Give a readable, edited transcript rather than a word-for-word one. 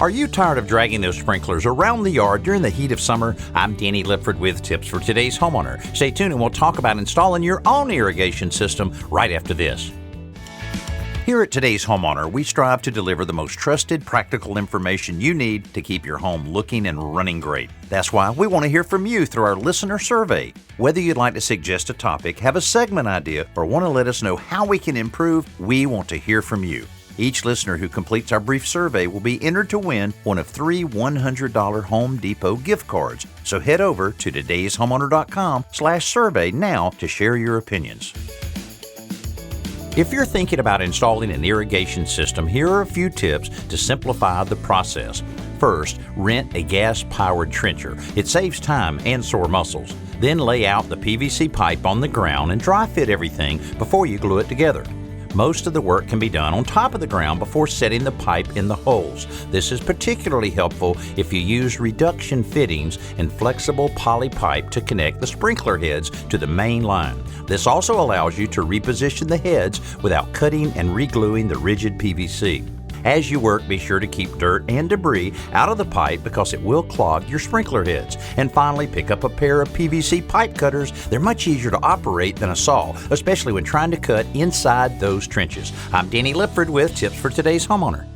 Are you tired of dragging those sprinklers around the yard during the heat of summer? I'm Danny Lipford with tips for today's homeowner. Stay tuned and we'll talk about installing your own irrigation system right after this. Here at Today's Homeowner, we strive to deliver the most trusted, practical information you need to keep your home looking and running great. That's why we want to hear from you through our listener survey. Whether you'd like to suggest a topic, have a segment idea, or want to let us know how we can improve, we want to hear from you. Each listener who completes our brief survey will be entered to win one of 3 $100 Home Depot gift cards. So head over to todayshomeowner.com/survey now to share your opinions. If you're thinking about installing an irrigation system, here are a few tips to simplify the process. First, rent a gas-powered trencher. It saves time and sore muscles. Then lay out the PVC pipe on the ground and dry fit everything before you glue it together. Most of the work can be done on top of the ground before setting the pipe in the holes. This is particularly helpful if you use reduction fittings and flexible poly pipe to connect the sprinkler heads to the main line. This also allows you to reposition the heads without cutting and re-gluing the rigid PVC. As you work, be sure to keep dirt and debris out of the pipe because it will clog your sprinkler heads. And finally, pick up a pair of PVC pipe cutters. They're much easier to operate than a saw, especially when trying to cut inside those trenches. I'm Danny Lipford with tips for today's homeowner.